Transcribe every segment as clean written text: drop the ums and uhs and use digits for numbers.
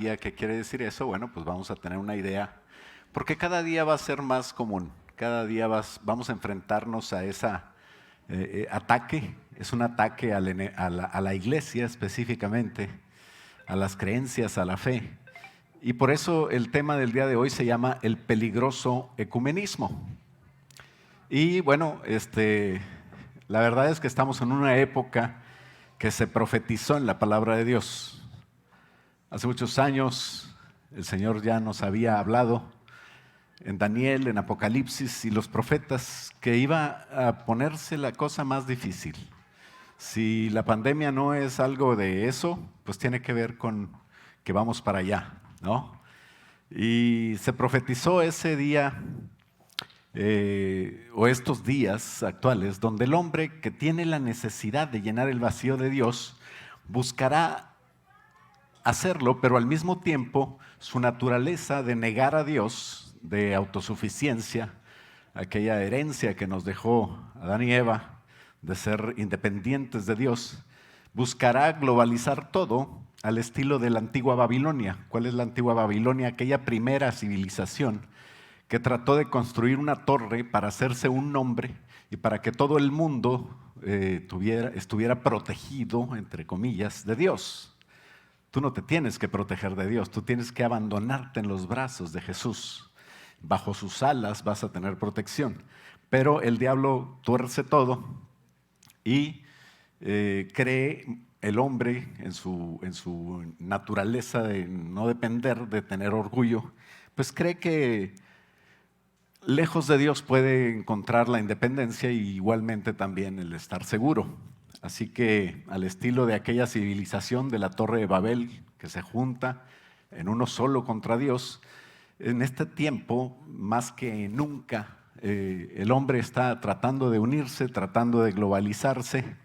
¿Y a qué quiere decir eso? Bueno, pues vamos a tener una idea, porque cada día va a ser más común, cada día vamos a enfrentarnos a ese ataque, es un ataque a la iglesia específicamente, a las creencias, a la fe. Y por eso el tema del día de hoy se llama el peligroso ecumenismo. Y bueno, la verdad es que estamos en una época que se profetizó en la palabra de Dios. Hace muchos años el Señor ya nos había hablado en Daniel, en Apocalipsis y los profetas que iba a ponerse la cosa más difícil. Si la pandemia no es algo de eso, pues tiene que ver con que vamos para allá, ¿no? Y se profetizó ese día o estos días actuales donde el hombre que tiene la necesidad de llenar el vacío de Dios buscará hacerlo, pero al mismo tiempo su naturaleza de negar a Dios, de autosuficiencia, aquella herencia que nos dejó Adán y Eva, de ser independientes de Dios, buscará globalizar todo al estilo de la antigua Babilonia. ¿Cuál es la antigua Babilonia? Aquella primera civilización que trató de construir una torre para hacerse un nombre y para que todo el mundo estuviera protegido, entre comillas, de Dios. Tú no te tienes que proteger de Dios, tú tienes que abandonarte en los brazos de Jesús. Bajo sus alas vas a tener protección. Pero el diablo tuerce todo y cree el hombre en su naturaleza de no depender, de tener orgullo, pues cree que lejos de Dios puede encontrar la independencia y igualmente también el estar seguro. Así que al estilo de aquella civilización de la Torre de Babel que se junta en uno solo contra Dios, en este tiempo, más que nunca, el hombre está tratando de unirse, tratando de globalizarse.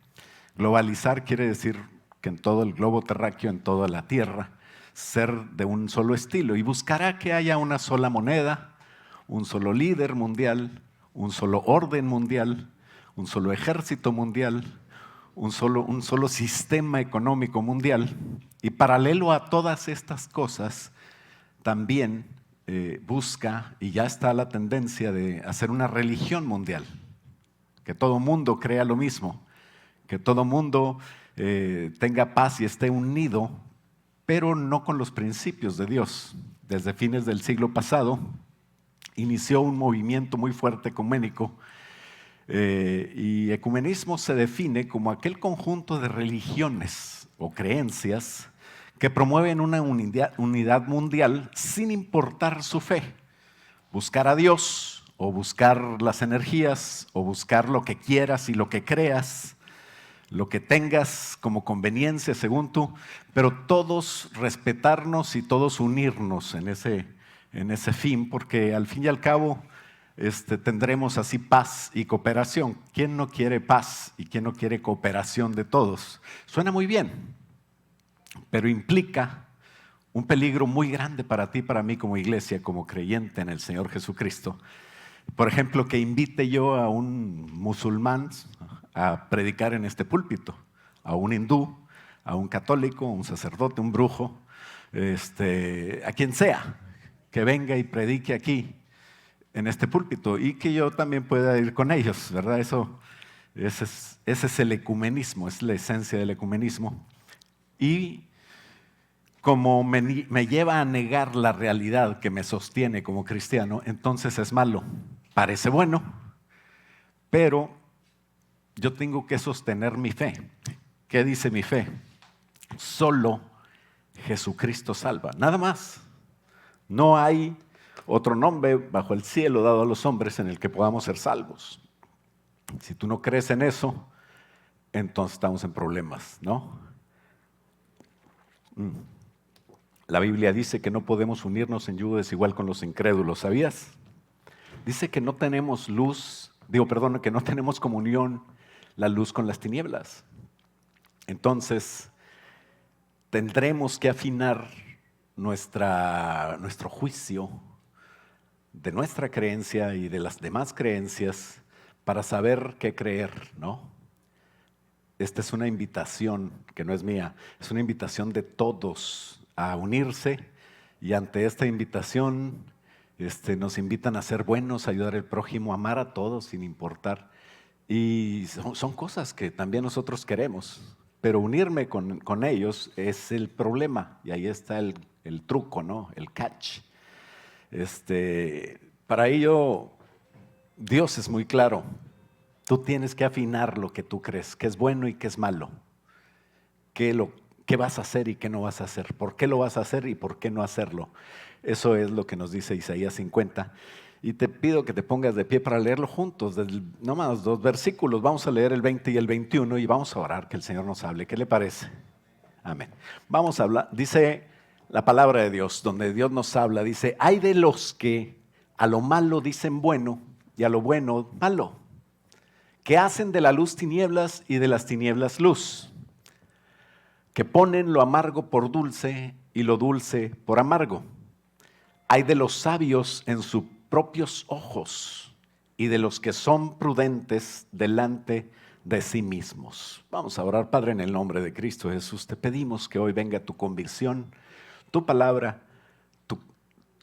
Globalizar quiere decir que en todo el globo terráqueo, en toda la tierra, ser de un solo estilo y buscará que haya una sola moneda, un solo líder mundial, un solo orden mundial, un solo ejército mundial, un solo sistema económico mundial. Y paralelo a todas estas cosas, también busca, y ya está la tendencia de hacer una religión mundial, que todo mundo crea lo mismo, que todo mundo tenga paz y esté unido, pero no con los principios de Dios. Desde fines del siglo pasado, inició un movimiento muy fuerte ecuménico y ecumenismo se define como aquel conjunto de religiones o creencias que promueven una unidad mundial sin importar su fe. Buscar a Dios o buscar las energías o buscar lo que quieras y lo que creas, lo que tengas como conveniencia según tú, pero todos respetarnos y todos unirnos en ese fin, porque al fin y al cabo tendremos así paz y cooperación. ¿Quién no quiere paz y quién no quiere cooperación de todos? Suena muy bien, pero implica un peligro muy grande para ti y para mí como iglesia, como creyente en el Señor Jesucristo. Por ejemplo, que invite yo a un musulmán a predicar en este púlpito, a un hindú, a un católico, a un sacerdote, un brujo, a quien sea, que venga y predique aquí en este púlpito y que yo también pueda ir con ellos, ¿verdad? Ese es el ecumenismo, es la esencia del ecumenismo. Y como me lleva a negar la realidad que me sostiene como cristiano, entonces es malo. Parece bueno, pero yo tengo que sostener mi fe. ¿Qué dice mi fe? Solo Jesucristo salva, nada más. No hay otro nombre bajo el cielo dado a los hombres en el que podamos ser salvos. Si tú no crees en eso, entonces estamos en problemas, ¿no? La Biblia dice que no podemos unirnos en yugo desigual con los incrédulos, ¿sabías? Dice que no tenemos que no tenemos comunión la luz con las tinieblas. Entonces, tendremos que afinar nuestro juicio de nuestra creencia y de las demás creencias para saber qué creer, ¿no? Esta es una invitación que no es mía, es una invitación de todos a unirse y ante esta invitación nos invitan a ser buenos, a ayudar al prójimo, a amar a todos sin importar. Y son cosas que también nosotros queremos, pero unirme con ellos es el problema y ahí está el truco, ¿no? El catch. Para ello, Dios es muy claro. Tú tienes que afinar lo que tú crees, qué es bueno y qué es malo. Qué vas a hacer y qué no vas a hacer. Por qué lo vas a hacer y por qué no hacerlo. Eso es lo que nos dice Isaías 50. Y te pido que te pongas de pie para leerlo juntos, nomás 2 versículos. Vamos a leer el 20 y el 21 y vamos a orar que el Señor nos hable. ¿Qué le parece? Amén. Vamos a hablar, dice la palabra de Dios, donde Dios nos habla, dice, hay de los que a lo malo dicen bueno y a lo bueno malo, que hacen de la luz tinieblas y de las tinieblas luz, que ponen lo amargo por dulce y lo dulce por amargo. Hay de los sabios en sus propios ojos y de los que son prudentes delante de sí mismos. Vamos a orar. Padre, en el nombre de Cristo Jesús, te pedimos que hoy venga tu convicción, tu palabra,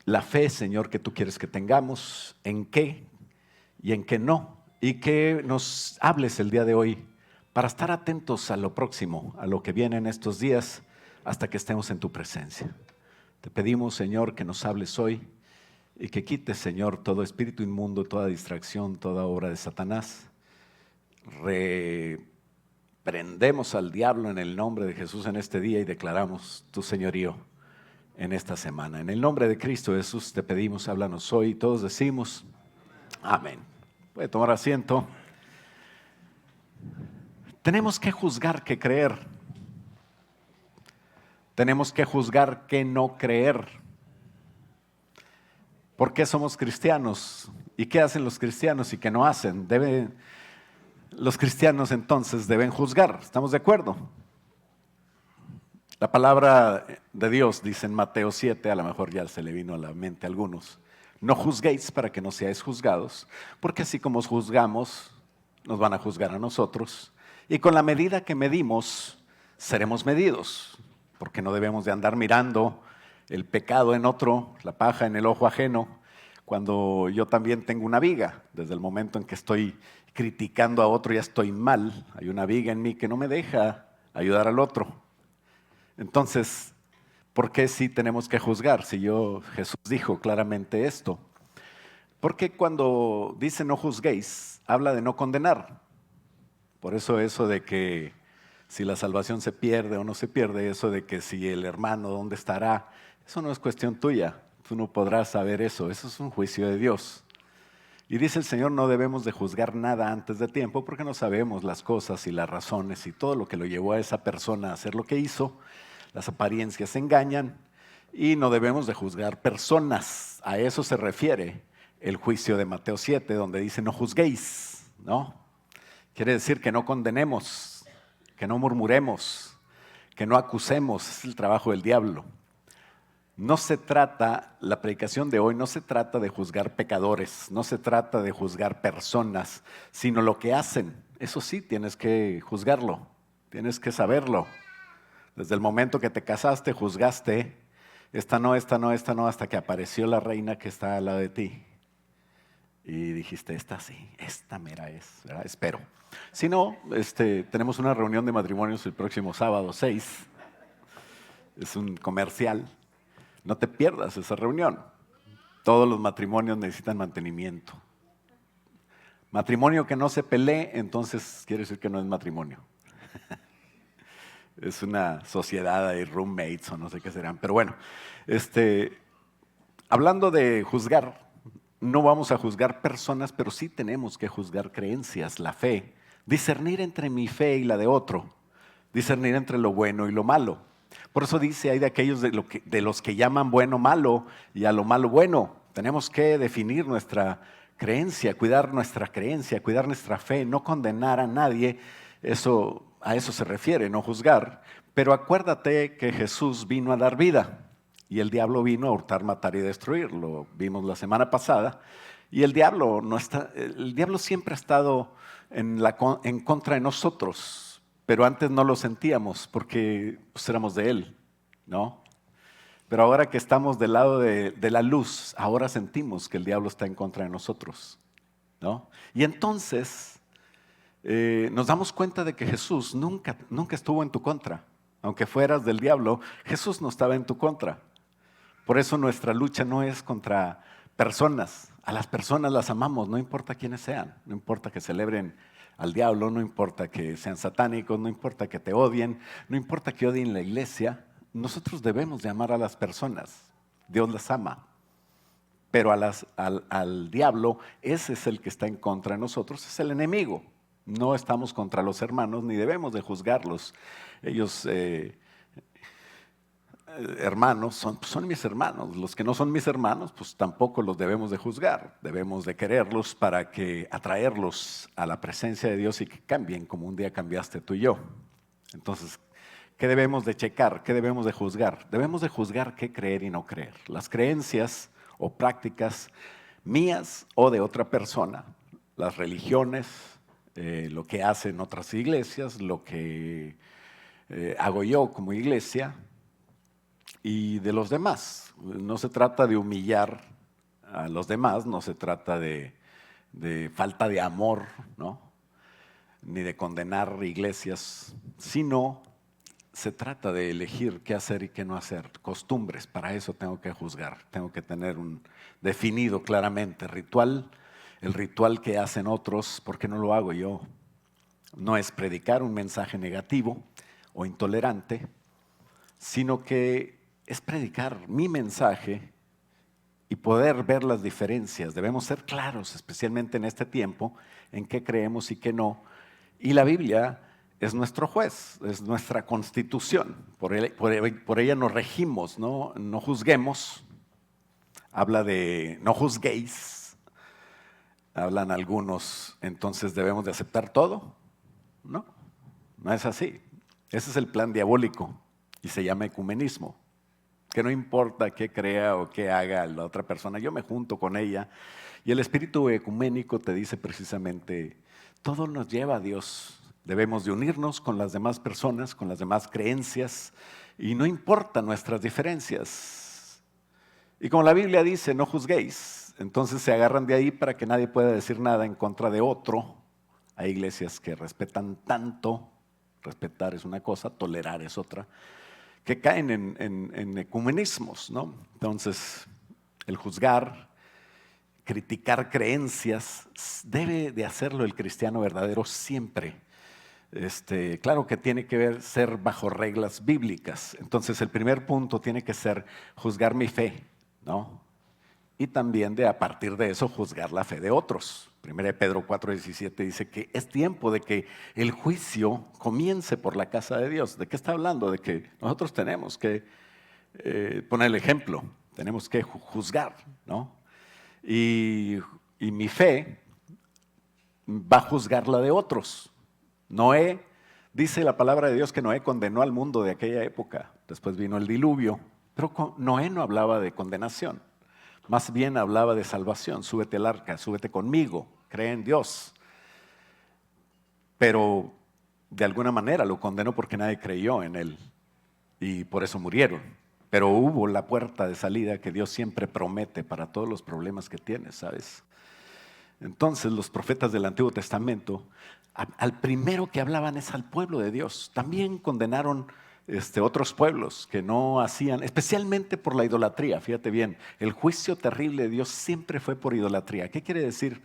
la fe, Señor, que tú quieres que tengamos, en qué y en qué no, y que nos hables el día de hoy para estar atentos a lo próximo, a lo que viene en estos días, hasta que estemos en tu presencia. Te pedimos, Señor, que nos hables hoy y que quites, Señor, todo espíritu inmundo, toda distracción, toda obra de Satanás. Reprendemos al diablo en el nombre de Jesús en este día y declaramos tu señorío en esta semana. En el nombre de Cristo Jesús te pedimos, háblanos hoy. Todos decimos amén. Puede tomar asiento. Tenemos que juzgar qué creer. Tenemos que juzgar qué no creer. ¿Por qué somos cristianos? ¿Y qué hacen los cristianos y qué no hacen? Los cristianos entonces deben juzgar. ¿Estamos de acuerdo? La palabra de Dios dice en Mateo 7, a lo mejor ya se le vino a la mente a algunos, no juzguéis para que no seáis juzgados, porque así como os juzgamos, nos van a juzgar a nosotros, y con la medida que medimos, seremos medidos, porque no debemos de andar mirando el pecado en otro, la paja en el ojo ajeno, cuando yo también tengo una viga. Desde el momento en que estoy criticando a otro ya estoy mal, hay una viga en mí que no me deja ayudar al otro. Entonces, ¿por qué sí tenemos que juzgar? Si Jesús dijo claramente esto. Porque cuando dice no juzguéis, habla de no condenar. Por eso de que si la salvación se pierde o no se pierde, eso de que si el hermano dónde estará, eso no es cuestión tuya. Tú no podrás saber eso es un juicio de Dios. Y dice el Señor, no debemos de juzgar nada antes de tiempo porque no sabemos las cosas y las razones y todo lo que lo llevó a esa persona a hacer lo que hizo. Las apariencias engañan y no debemos de juzgar personas. A eso se refiere el juicio de Mateo 7, donde dice no juzguéis, ¿no? Quiere decir que no condenemos, que no murmuremos, que no acusemos. Es el trabajo del diablo. No se trata, la predicación de hoy no se trata de juzgar pecadores, no se trata de juzgar personas, sino lo que hacen. Eso sí, tienes que juzgarlo, tienes que saberlo. Desde el momento que te casaste, juzgaste, esta no, hasta que apareció la reina que está al lado de ti. Y dijiste, esta sí, esta mera es, ¿verdad? Espero. Si no, tenemos una reunión de matrimonios el próximo sábado 6. Es un comercial. No te pierdas esa reunión. Todos los matrimonios necesitan mantenimiento. Matrimonio que no se pelee, entonces quiere decir que no es matrimonio. Es una sociedad de roommates o no sé qué serán. Pero bueno, hablando de juzgar, no vamos a juzgar personas, pero sí tenemos que juzgar creencias, la fe. Discernir entre mi fe y la de otro. Discernir entre lo bueno y lo malo. Por eso dice, hay de aquellos de los que llaman bueno malo y a lo malo bueno. Tenemos que definir nuestra creencia, cuidar nuestra creencia, cuidar nuestra fe, no condenar a nadie. A eso se refiere, no juzgar. Pero acuérdate que Jesús vino a dar vida y el diablo vino a hurtar, matar y destruir. Lo vimos la semana pasada. Y el diablo siempre ha estado en contra de nosotros. Pero antes no lo sentíamos porque pues, éramos de él, ¿no? Pero ahora que estamos del lado de la luz, ahora sentimos que el diablo está en contra de nosotros, ¿no? Y entonces nos damos cuenta de que Jesús nunca estuvo en tu contra. Aunque fueras del diablo, Jesús no estaba en tu contra. Por eso nuestra lucha no es contra personas. A las personas las amamos, no importa quiénes sean. No importa que celebren al diablo, no importa que sean satánicos, no importa que te odien, no importa que odien la iglesia. Nosotros debemos de amar a las personas. Dios las ama. Pero al diablo, ese es el que está en contra de nosotros, es el enemigo. No estamos contra los hermanos ni debemos de juzgarlos. Ellos, hermanos, son mis hermanos. Los que no son mis hermanos, pues tampoco los debemos de juzgar. Debemos de quererlos para atraerlos a la presencia de Dios y que cambien como un día cambiaste tú y yo. Entonces, ¿qué debemos de checar? ¿Qué debemos de juzgar? Debemos de juzgar qué creer y no creer. Las creencias o prácticas mías o de otra persona, las religiones, lo que hacen otras iglesias, lo que hago yo como iglesia y de los demás. No se trata de humillar a los demás, no se trata de falta de amor, ¿no? Ni de condenar iglesias, sino se trata de elegir qué hacer y qué no hacer, costumbres. Para eso tengo que juzgar, tengo que tener definido claramente el ritual que hacen otros, ¿por qué no lo hago yo? No es predicar un mensaje negativo o intolerante, sino que es predicar mi mensaje y poder ver las diferencias. Debemos ser claros, especialmente en este tiempo, en qué creemos y qué no. Y la Biblia es nuestro juez, es nuestra constitución. Por ella nos regimos, ¿no? No juzguemos. Habla de no juzguéis. Hablan algunos, entonces debemos de aceptar todo. No, no es así. Ese es el plan diabólico y se llama ecumenismo. Que no importa qué crea o qué haga la otra persona, yo me junto con ella. Y el espíritu ecuménico te dice precisamente, todo nos lleva a Dios. Debemos de unirnos con las demás personas, con las demás creencias, y no importan nuestras diferencias. Y como la Biblia dice, no juzguéis, entonces se agarran de ahí para que nadie pueda decir nada en contra de otro. Hay iglesias que respetan tanto, respetar es una cosa, tolerar es otra, que caen en ecumenismos, ¿no? Entonces, el juzgar, criticar creencias, debe de hacerlo el cristiano verdadero siempre. Claro que tiene que ser bajo reglas bíblicas. Entonces, el primer punto tiene que ser juzgar mi fe, ¿no? Y también a partir de eso juzgar la fe de otros. 1 Pedro 4:17 dice que es tiempo de que el juicio comience por la casa de Dios. ¿De qué está hablando? De que nosotros tenemos que poner el ejemplo, tenemos que juzgar, ¿no? Y mi fe va a juzgar la de otros. Noé, dice la palabra de Dios que Noé condenó al mundo de aquella época. Después vino el diluvio, pero Noé no hablaba de condenación. Más bien hablaba de salvación. Súbete al arca, súbete conmigo, cree en Dios. Pero de alguna manera lo condenó porque nadie creyó en él y por eso murieron. Pero hubo la puerta de salida que Dios siempre promete para todos los problemas que tienes, ¿sabes? Entonces los profetas del Antiguo Testamento, al primero que hablaban es al pueblo de Dios. También condenaron otros pueblos que no hacían, especialmente por la idolatría. Fíjate bien, el juicio terrible de Dios siempre fue por idolatría. ¿Qué quiere decir?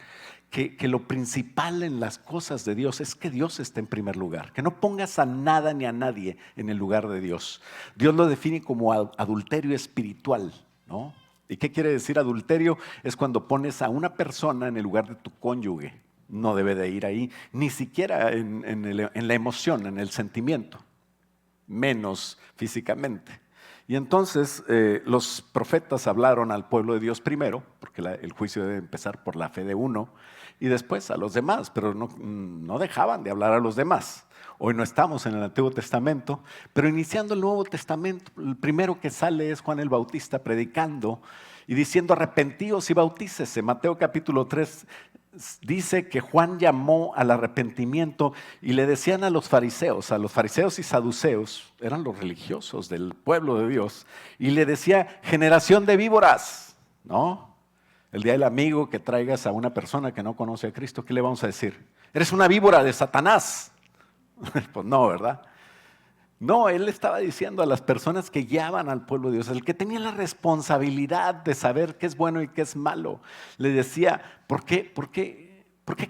Que lo principal en las cosas de Dios es que Dios esté en primer lugar, que no pongas a nada ni a nadie en el lugar de Dios. Dios lo define como adulterio espiritual, ¿no? ¿Y qué quiere decir adulterio? Es cuando pones a una persona en el lugar de tu cónyuge. No debe de ir ahí, ni siquiera en la emoción, en el sentimiento, menos físicamente. Y entonces los profetas hablaron al pueblo de Dios primero, porque el juicio debe empezar por la fe de uno, y después a los demás, pero no dejaban de hablar a los demás. Hoy no estamos en el Antiguo Testamento, pero iniciando el Nuevo Testamento, el primero que sale es Juan el Bautista predicando y diciendo arrepentíos y bautícese. Mateo capítulo 3 dice que Juan llamó al arrepentimiento y le decían a los fariseos y saduceos, eran los religiosos del pueblo de Dios, y le decía, generación de víboras, ¿no? El día del amigo que traigas a una persona que no conoce a Cristo, ¿qué le vamos a decir? Eres una víbora de Satanás. Pues no, ¿verdad? No, él estaba diciendo a las personas que guiaban al pueblo de Dios, el que tenía la responsabilidad de saber qué es bueno y qué es malo, le decía, ¿por qué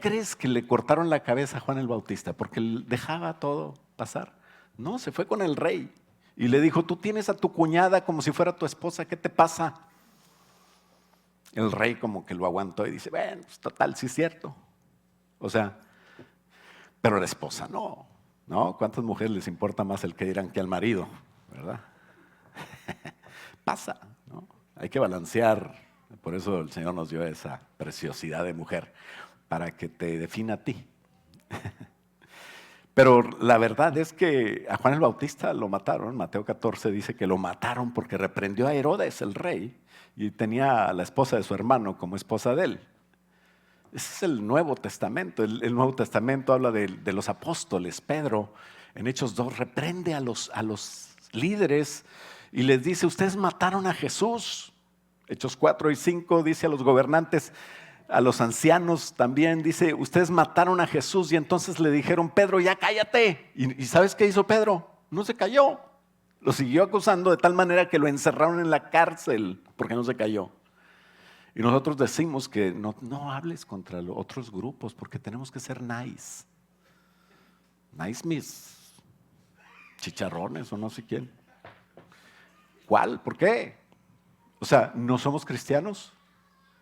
crees que le cortaron la cabeza a Juan el Bautista? Porque dejaba todo pasar. No, se fue con el rey y le dijo, tú tienes a tu cuñada como si fuera tu esposa, ¿qué te pasa? El rey como que lo aguantó y dice, bueno, pues total, sí es cierto. O sea, pero la esposa no. ¿No? ¿Cuántas mujeres les importa más el que dirán que al marido? ¿Verdad? Pasa, ¿no? Hay que balancear. Por eso el Señor nos dio esa preciosidad de mujer, para que te defina a ti. Pero la verdad es que a Juan el Bautista lo mataron. Mateo 14 dice que lo mataron porque reprendió a Herodes, el rey, y tenía a la esposa de su hermano como esposa de él. Ese es el Nuevo Testamento. El Nuevo Testamento habla de los apóstoles. Pedro, en Hechos 2, reprende a los líderes y les dice, ustedes mataron a Jesús. Hechos 4 y 5 dice a los gobernantes, a los ancianos también, dice, ustedes mataron a Jesús. Y entonces le dijeron, Pedro, ya cállate. ¿Y sabes qué hizo Pedro? No se cayó. Lo siguió acusando de tal manera que lo encerraron en la cárcel porque no se cayó. Y nosotros decimos que no hables contra los otros grupos porque tenemos que ser nice. Nice mis chicharrones o no sé quién. ¿Cuál? ¿Por qué? O sea, ¿no somos cristianos?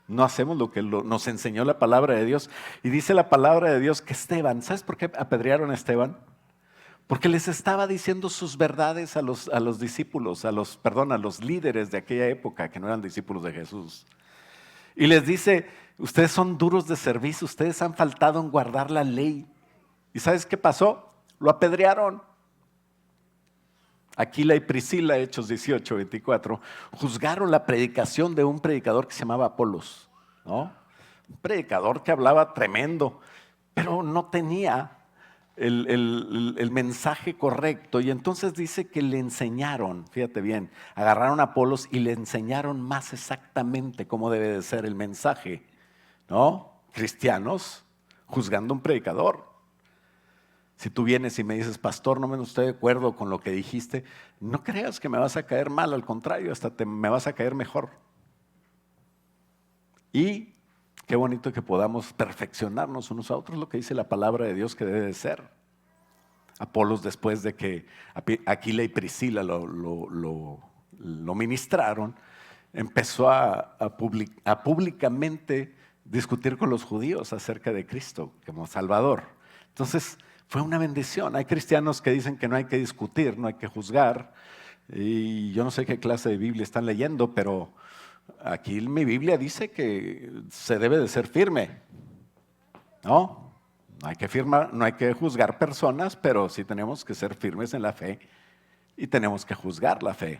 No hacemos lo que nos enseñó la palabra de Dios. Y dice la palabra de Dios que Esteban, ¿sabes por qué apedrearon a Esteban? Porque les estaba diciendo sus verdades a los discípulos, a los líderes de aquella época que no eran discípulos de Jesús. Y les dice, ustedes son duros de servicio, ustedes han faltado en guardar la ley. ¿Y sabes qué pasó? Lo apedrearon. Aquila y Priscila, Hechos 18, 24, juzgaron la predicación de un predicador que se llamaba Apolos, ¿no? Un predicador que hablaba tremendo, pero no tenía el mensaje correcto. Y entonces dice que le enseñaron, fíjate bien, agarraron a Apolos y le enseñaron más exactamente cómo debe de ser el mensaje, ¿no? Cristianos juzgando a un predicador. Si tú vienes y me dices, pastor, no me estoy de acuerdo con lo que dijiste, no creas que me vas a caer mal, al contrario, hasta me vas a caer mejor. Y qué bonito que podamos perfeccionarnos unos a otros, lo que dice la palabra de Dios que debe de ser. Apolos, después de que Aquila y Priscila lo ministraron, empezó a públicamente discutir con los judíos acerca de Cristo como Salvador. Entonces, fue una bendición. Hay cristianos que dicen que no hay que discutir, no hay que juzgar, y yo no sé qué clase de Biblia están leyendo, pero aquí mi Biblia dice que se debe de ser firme, ¿no? No hay que juzgar personas, pero sí tenemos que ser firmes en la fe y tenemos que juzgar la fe.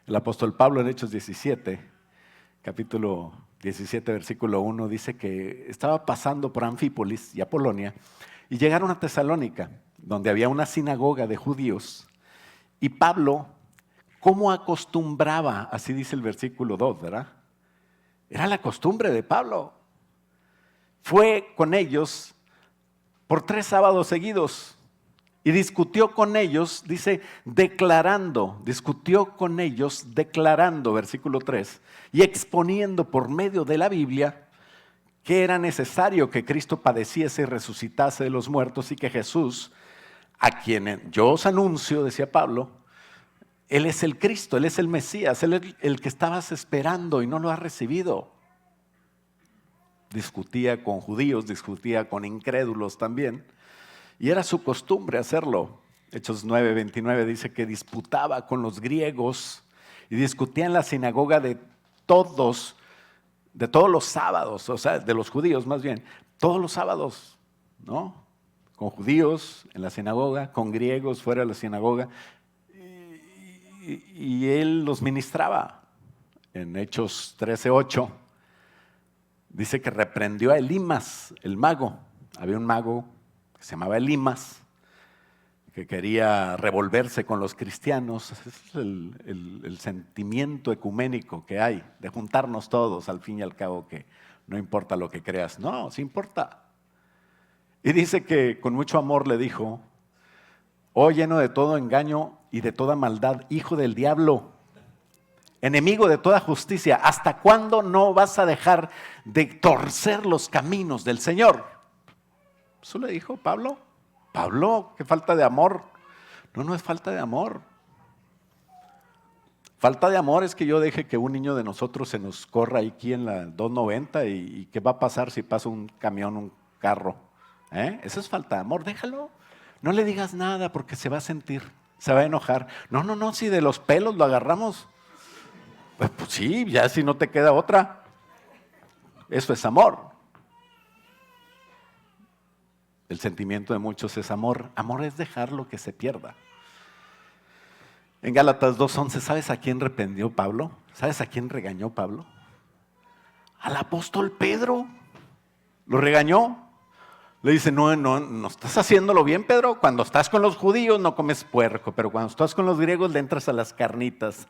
El apóstol Pablo en Hechos 17, capítulo 17, versículo 1, dice que estaba pasando por Anfípolis y Apolonia y llegaron a Tesalónica, donde había una sinagoga de judíos, y Pablo, ¿cómo acostumbraba? Así dice el versículo 2, ¿verdad? Era la costumbre de Pablo. Fue con ellos por 3 sábados seguidos y discutió con ellos, dice, discutió con ellos declarando, versículo 3, y exponiendo por medio de la Biblia que era necesario que Cristo padeciese y resucitase de los muertos y que Jesús, a quien yo os anuncio, decía Pablo, Él es el Cristo, Él es el Mesías, Él es el que estabas esperando y no lo has recibido. Discutía con judíos, discutía con incrédulos también, y era su costumbre hacerlo. Hechos 9, 29 dice que disputaba con los griegos y discutía en la sinagoga de todos los sábados, o sea, de los judíos más bien, todos los sábados, ¿no? Con judíos en la sinagoga, con griegos fuera de la sinagoga, y él los ministraba. En Hechos 13:8 Dice que reprendió a Elimas, el mago. Había un mago que se llamaba Elimas, que quería revolverse con los cristianos. Ese es el sentimiento ecuménico que hay, de juntarnos todos, al fin y al cabo, que no importa lo que creas. No, sí importa. Y dice que con mucho amor le dijo: oh, lleno de todo engaño y de toda maldad, hijo del diablo, enemigo de toda justicia, ¿hasta cuándo no vas a dejar de torcer los caminos del Señor? Eso le dijo Pablo. Pablo, qué falta de amor. No, no es falta de amor. Falta de amor es que yo deje que un niño de nosotros se nos corra aquí en la 290 y ¿qué va a pasar si pasa un camión, un carro? Eso es falta de amor, déjalo. No le digas nada porque se va a sentir, se va a enojar. No, no, no, si de los pelos lo agarramos. Pues sí, ya si no te queda otra. Eso es amor. El sentimiento de muchos es amor. Amor es dejar lo que se pierda. En Gálatas 2:11, ¿sabes a quién reprendió Pablo? ¿Sabes a quién regañó Pablo? Al apóstol Pedro. Lo regañó. Le dice: no estás haciéndolo bien, Pedro. Cuando estás con los judíos no comes puerco, pero cuando estás con los griegos le entras a las carnitas.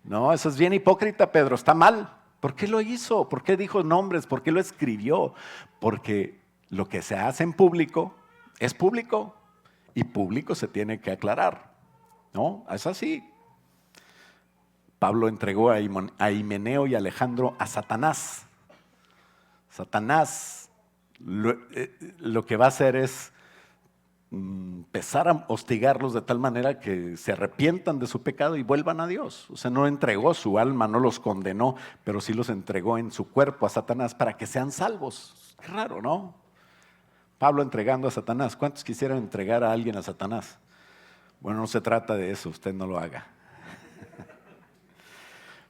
No, eso es bien hipócrita, Pedro. Está mal. ¿Por qué lo hizo? ¿Por qué dijo nombres? ¿Por qué lo escribió? Porque lo que se hace en público es público y público se tiene que aclarar. ¿No? Es así. Pablo entregó a Himeneo y Alejandro a Satanás. Satanás lo que va a hacer es empezar a hostigarlos de tal manera que se arrepientan de su pecado y vuelvan a Dios. O sea, no entregó su alma, no los condenó, pero sí los entregó en su cuerpo a Satanás para que sean salvos. Qué raro, ¿no? Pablo entregando a Satanás. ¿Cuántos quisieran entregar a alguien a Satanás? Bueno, no se trata de eso, usted no lo haga.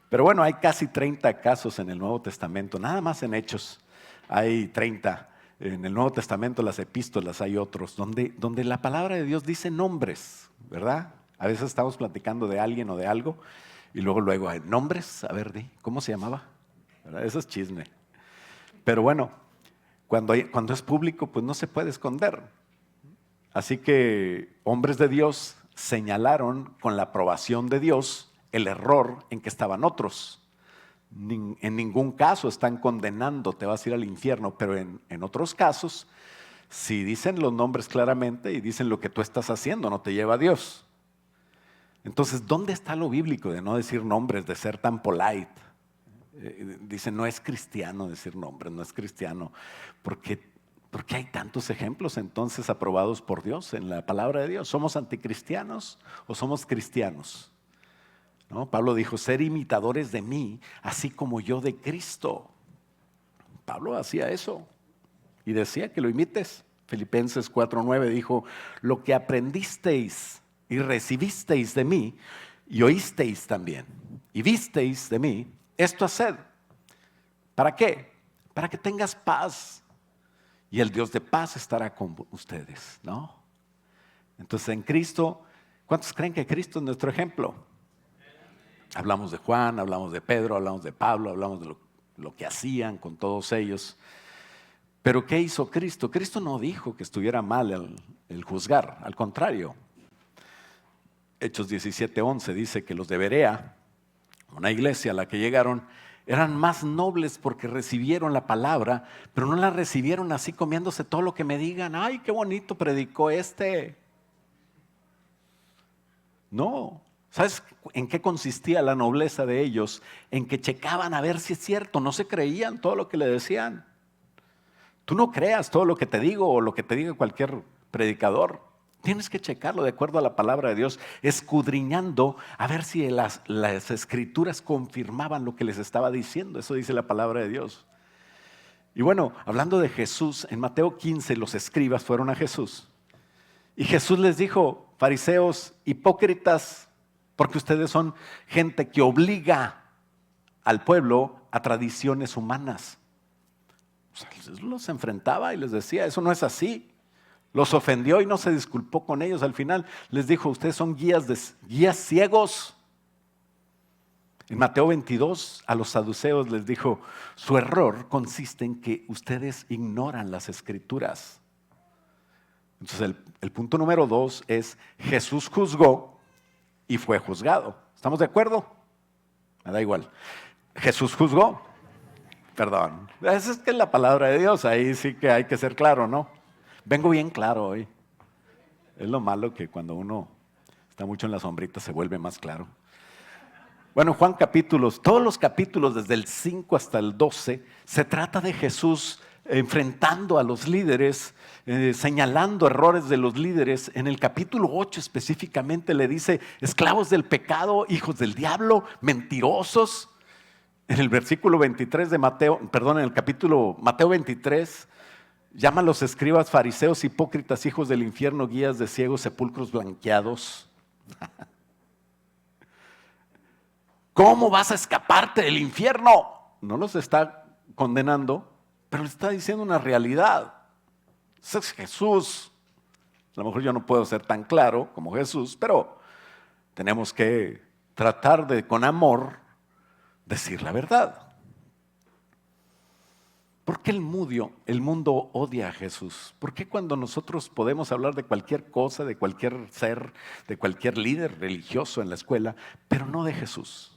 Pero bueno, hay casi 30 casos en el Nuevo Testamento, nada más en Hechos hay 30. En el Nuevo Testamento, las epístolas, hay otros, donde la palabra de Dios dice nombres, ¿verdad? A veces estamos platicando de alguien o de algo, y luego hay nombres, a ver, ¿cómo se llamaba? ¿Verdad? Eso es chisme. Pero bueno, cuando es público, pues no se puede esconder. Así que hombres de Dios señalaron con la aprobación de Dios el error en que estaban otros. En ningún caso están condenando, te vas a ir al infierno, pero en otros casos, si dicen los nombres claramente y dicen lo que tú estás haciendo, no te lleva a Dios. Entonces, ¿dónde está lo bíblico de no decir nombres, de ser tan polite? Dicen, no es cristiano decir nombres, no es cristiano. ¿Por qué hay tantos ejemplos entonces aprobados por Dios en la palabra de Dios? ¿Somos anticristianos o somos cristianos? ¿No? Pablo dijo: ser imitadores de mí, así como yo de Cristo. Pablo hacía eso y decía que lo imites. Filipenses 4:9 dijo: lo que aprendisteis y recibisteis de mí y oísteis también y visteis de mí, esto haced. ¿Para qué? Para que tengas paz y el Dios de paz estará con ustedes, ¿no? Entonces en Cristo, ¿cuántos creen que Cristo es nuestro ejemplo? Hablamos de Juan, hablamos de Pedro, hablamos de Pablo, hablamos de lo que hacían con todos ellos. Pero ¿qué hizo Cristo? Cristo no dijo que estuviera mal el juzgar, al contrario. Hechos 17:11 dice que los de Berea, una iglesia a la que llegaron, eran más nobles porque recibieron la palabra, pero no la recibieron así comiéndose todo lo que me digan. ¡Ay, qué bonito predicó este! No. ¿Sabes en qué consistía la nobleza de ellos? En que checaban a ver si es cierto, no se creían todo lo que le decían. Tú no creas todo lo que te digo o lo que te diga cualquier predicador. Tienes que checarlo de acuerdo a la palabra de Dios, escudriñando a ver si las escrituras confirmaban lo que les estaba diciendo. Eso dice la palabra de Dios. Y bueno, hablando de Jesús, en Mateo 15 los escribas fueron a Jesús. Y Jesús les dijo: fariseos, hipócritas, porque ustedes son gente que obliga al pueblo a tradiciones humanas. O sea, los enfrentaba y les decía: eso no es así. Los ofendió y no se disculpó con ellos. Al final les dijo: ustedes son guías ciegos. En Mateo 22 a los saduceos les dijo, su error consiste en que ustedes ignoran las escrituras. Entonces el punto número 2 es, Jesús juzgó y fue juzgado. ¿Estamos de acuerdo? Me da igual. Jesús juzgó. Perdón. Esa es que es la palabra de Dios, ahí sí que hay que ser claro, ¿no? Vengo bien claro hoy. Es lo malo que cuando uno está mucho en la sombrita se vuelve más claro. Bueno, Juan capítulos, todos los capítulos desde el 5 hasta el 12, se trata de Jesús enfrentando a los líderes, señalando errores de los líderes. En el capítulo 8 específicamente le dice, esclavos del pecado, hijos del diablo, mentirosos. En el versículo 23 de Mateo, perdón, en el capítulo Mateo 23, llama a los escribas, fariseos, hipócritas, hijos del infierno, guías de ciegos, sepulcros blanqueados. ¿Cómo vas a escaparte del infierno? No los está condenando, pero le está diciendo una realidad. Ese es Jesús. A lo mejor yo no puedo ser tan claro como Jesús, pero tenemos que tratar de, con amor, decir la verdad. ¿Por qué el mundo odia a Jesús? ¿Por qué cuando nosotros podemos hablar de cualquier cosa, de cualquier ser, de cualquier líder religioso en la escuela, pero no de Jesús?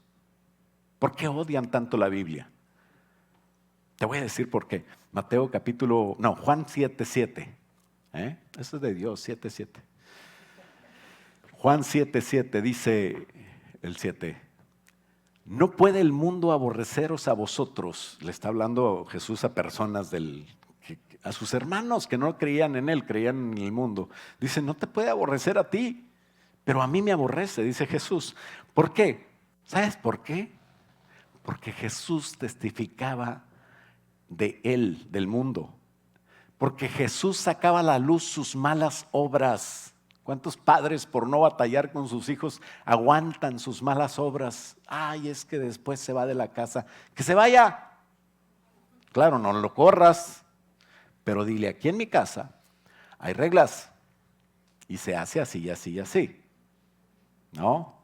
¿Por qué odian tanto la Biblia? Te voy a decir por qué. Juan 7:7. Eso es de Dios, 7:7. Juan 7:7 dice el 7. No puede el mundo aborreceros a vosotros. Le está hablando Jesús a personas a sus hermanos que no creían en Él, creían en el mundo. Dice, no te puede aborrecer a ti, pero a mí me aborrece, dice Jesús. ¿Por qué? ¿Sabes por qué? Porque Jesús testificaba de Él, del mundo. Porque Jesús sacaba a la luz sus malas obras. ¿Cuántos padres por no batallar con sus hijos aguantan sus malas obras? Ay, es que después se va de la casa. ¡Que se vaya! Claro, no lo corras, pero dile, aquí en mi casa hay reglas y se hace así y así y así. ¿No?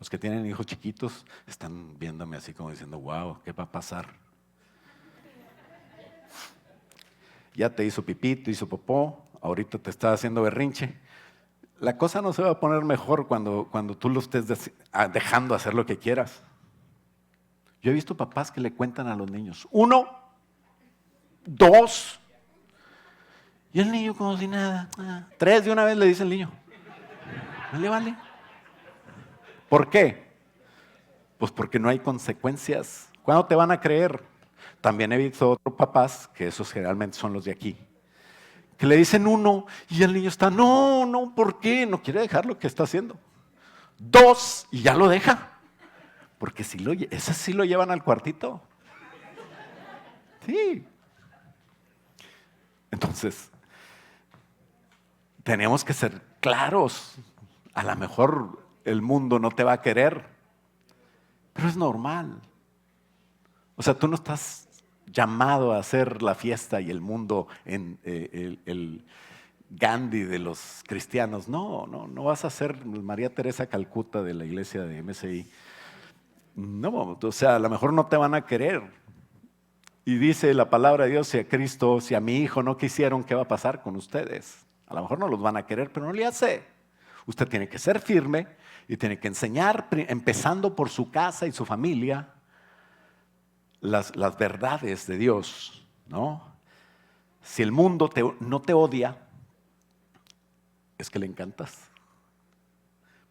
Los que tienen hijos chiquitos están viéndome así como diciendo, wow, ¿qué va a pasar? Ya te hizo pipí, te hizo popó, ahorita te está haciendo berrinche. La cosa no se va a poner mejor cuando tú lo estés dejando hacer lo que quieras. Yo he visto papás que le cuentan a los niños, 1, 2, y el niño como si nada, 3 de una vez le dice el niño. No le vale. ¿Por qué? Pues porque no hay consecuencias. ¿Cuándo te van a creer? También he visto otros papás, que esos generalmente son los de aquí, que le dicen 1 y el niño está, no, ¿por qué? No quiere dejar lo que está haciendo. 2 y ya lo deja. Porque ese sí lo llevan al cuartito. Sí. Entonces, tenemos que ser claros. A lo mejor el mundo no te va a querer, pero es normal. O sea, tú no estás llamado a hacer la fiesta y el mundo en el Gandhi de los cristianos. No vas a ser María Teresa Calcuta de la iglesia de MSI. No, o sea, a lo mejor no te van a querer. Y dice la palabra de Dios, si a Cristo, si a mi hijo no quisieron, ¿qué va a pasar con ustedes? A lo mejor no los van a querer, pero no le hace. Usted tiene que ser firme y tiene que enseñar, empezando por su casa y su familia, las verdades de Dios, ¿no? Si el mundo no te odia, es que le encantas.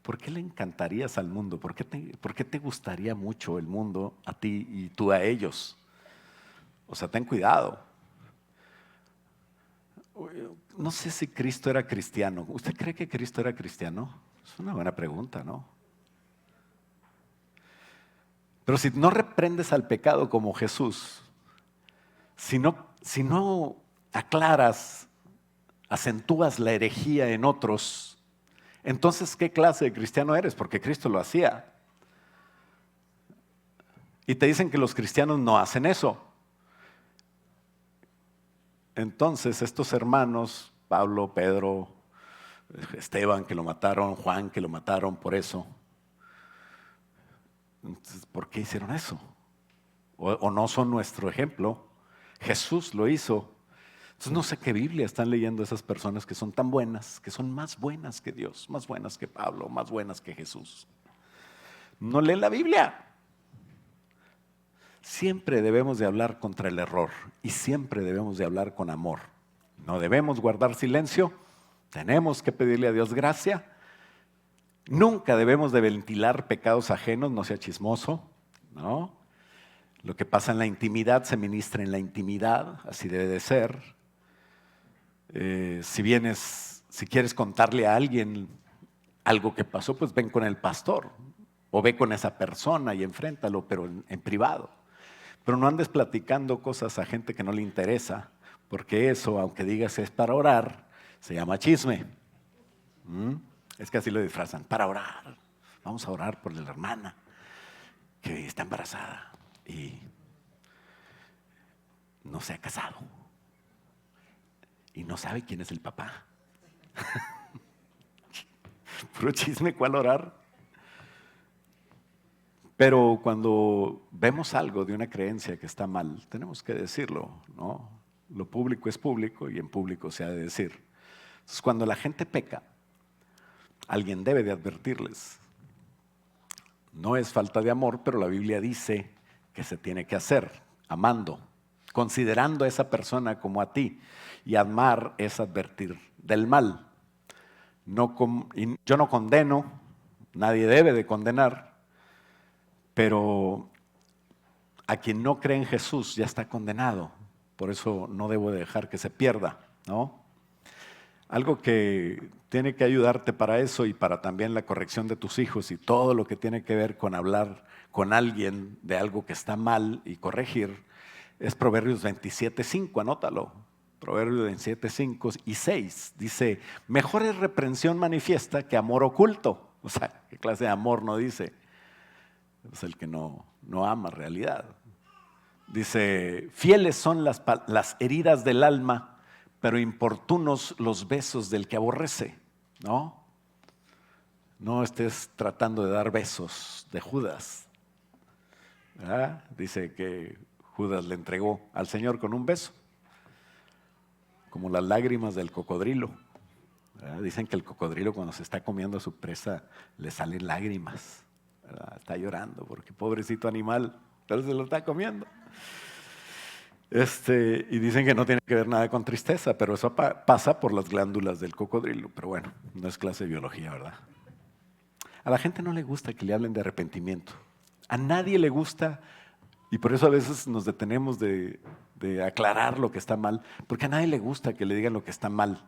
¿Por qué le encantarías al mundo? ¿Por qué te gustaría mucho el mundo a ti y tú a ellos? O sea, ten cuidado. No sé si Cristo era cristiano. ¿Usted cree que Cristo era cristiano? Es una buena pregunta, ¿no? Pero si no reprendes al pecado como Jesús, si no aclaras, acentúas la herejía en otros, entonces ¿qué clase de cristiano eres? Porque Cristo lo hacía. Y te dicen que los cristianos no hacen eso. Entonces estos hermanos, Pablo, Pedro, Esteban que lo mataron, Juan que lo mataron por eso, Entonces, ¿por qué hicieron eso? O no son nuestro ejemplo. Jesús lo hizo. Entonces no sé qué Biblia están leyendo esas personas que son tan buenas, que son más buenas que Dios, más buenas que Pablo, más buenas que Jesús. No leen la Biblia. Siempre debemos de hablar contra el error y siempre debemos de hablar con amor. No debemos guardar silencio, tenemos que pedirle a Dios gracia. Nunca debemos de ventilar pecados ajenos, no sea chismoso, ¿no? Lo que pasa en la intimidad se ministra en la intimidad, así debe de ser. Si quieres contarle a alguien algo que pasó, pues ven con el pastor o ve con esa persona y enfréntalo, pero en privado. Pero no andes platicando cosas a gente que no le interesa, porque eso, aunque digas es para orar, se llama chisme. Es que así lo disfrazan, para orar. Vamos a orar por la hermana que está embarazada y no se ha casado y no sabe quién es el papá. Puro chisme, ¿cuál orar? Pero cuando vemos algo de una creencia que está mal, tenemos que decirlo, ¿no? Lo público es público y en público se ha de decir. Entonces, cuando la gente peca, alguien debe de advertirles. No es falta de amor, pero la Biblia dice que se tiene que hacer, amando, considerando a esa persona como a ti. Y amar es advertir del mal. Yo no condeno, nadie debe de condenar, pero a quien no cree en Jesús ya está condenado. Por eso no debo dejar que se pierda, ¿no? Algo que tiene que ayudarte para eso y para también la corrección de tus hijos y todo lo que tiene que ver con hablar con alguien de algo que está mal y corregir, es Proverbios 27:5, anótalo. Proverbios 27:5 y 6 dice, mejor es reprensión manifiesta que amor oculto. O sea, ¿qué clase de amor no dice? Es el que no ama realidad. Dice, fieles son las heridas del alma, pero importunos los besos del que aborrece, ¿no? No estés tratando de dar besos de Judas, ¿verdad? Dice que Judas le entregó al Señor con un beso, como las lágrimas del cocodrilo, ¿verdad? Dicen que el cocodrilo cuando se está comiendo a su presa le salen lágrimas, ¿verdad? Está llorando porque pobrecito animal, pero se lo está comiendo. Y dicen que no tiene que ver nada con tristeza, pero eso pasa por las glándulas del cocodrilo. Pero bueno, no es clase de biología, ¿verdad? A la gente no le gusta que le hablen de arrepentimiento. A nadie le gusta, y por eso a veces nos detenemos de aclarar lo que está mal, porque a nadie le gusta que le digan lo que está mal.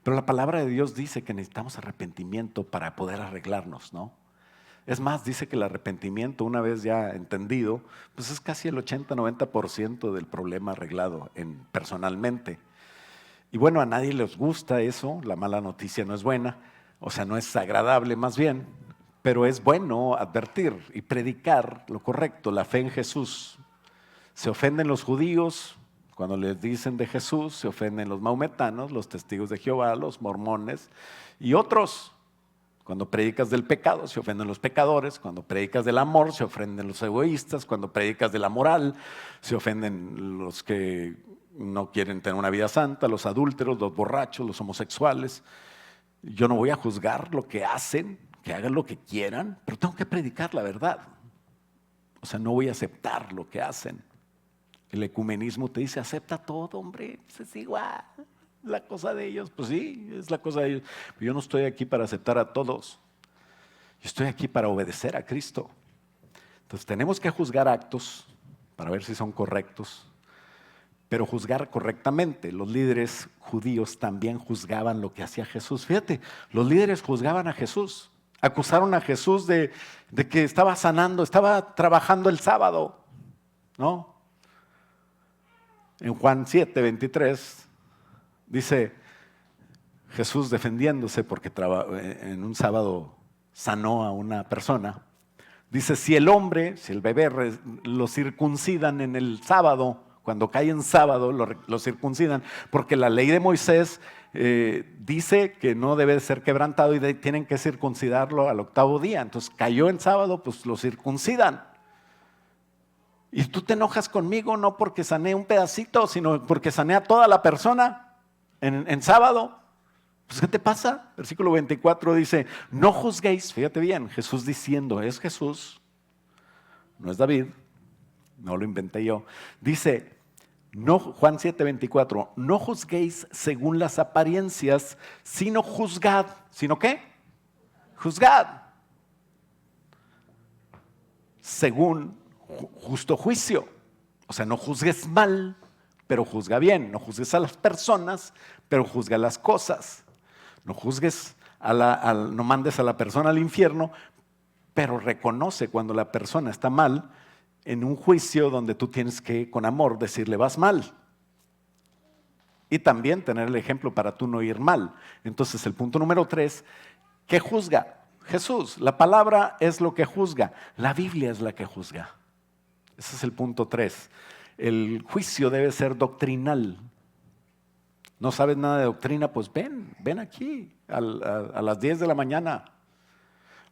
Pero la palabra de Dios dice que necesitamos arrepentimiento para poder arreglarnos, ¿no? Es más, dice que el arrepentimiento, una vez ya entendido, pues es casi el 80-90% del problema arreglado personalmente. Y bueno, a nadie les gusta eso, la mala noticia no es buena, o sea, no es agradable más bien, pero es bueno advertir y predicar lo correcto, la fe en Jesús. Se ofenden los judíos cuando les dicen de Jesús, se ofenden los maometanos, los testigos de Jehová, los mormones y otros. Cuando predicas del pecado, se ofenden los pecadores. Cuando predicas del amor, se ofenden los egoístas. Cuando predicas de la moral, se ofenden los que no quieren tener una vida santa, los adúlteros, los borrachos, los homosexuales. Yo no voy a juzgar lo que hacen, que hagan lo que quieran, pero tengo que predicar la verdad. O sea, no voy a aceptar lo que hacen. El ecumenismo te dice, acepta todo, hombre, pues es igual. La cosa de ellos, pues sí, es la cosa de ellos. Pero yo no estoy aquí para aceptar a todos. Yo estoy aquí para obedecer a Cristo. Entonces tenemos que juzgar actos para ver si son correctos, pero juzgar correctamente. Los líderes judíos también juzgaban lo que hacía Jesús. Fíjate, los líderes juzgaban a Jesús. Acusaron a Jesús de que estaba sanando, estaba trabajando el sábado, ¿no? En Juan 7:23 dice Jesús defendiéndose porque en un sábado sanó a una persona. Dice, si el bebé lo circuncidan en el sábado, Cuando cae en sábado lo circuncidan, porque la ley de Moisés dice que no debe ser quebrantado y tienen que circuncidarlo al 8º día. Entonces cayó en sábado, pues lo circuncidan. Y tú te enojas conmigo no porque sané un pedacito, sino porque sané a toda la persona en sábado. Pues, ¿qué te pasa? Versículo 24 dice, no juzguéis, fíjate bien, Jesús diciendo, es Jesús, no es David, no lo inventé yo. Dice, no, Juan 7:24, no juzguéis según las apariencias, sino juzgad. ¿Sino qué? Juzgad. Según justo juicio. O sea, no juzgues mal, pero juzga bien. No juzgues a las personas, pero juzga las cosas. No juzgues, no mandes a la persona al infierno, pero reconoce cuando la persona está mal en un juicio donde tú tienes que, con amor, decirle vas mal. Y también tener el ejemplo para tú no ir mal. Entonces, el punto número 3, ¿qué juzga? Jesús. La palabra es lo que juzga. La Biblia es la que juzga. Ese es el punto 3. El juicio debe ser doctrinal. ¿No sabes nada de doctrina? Pues ven aquí a las 10 de la mañana.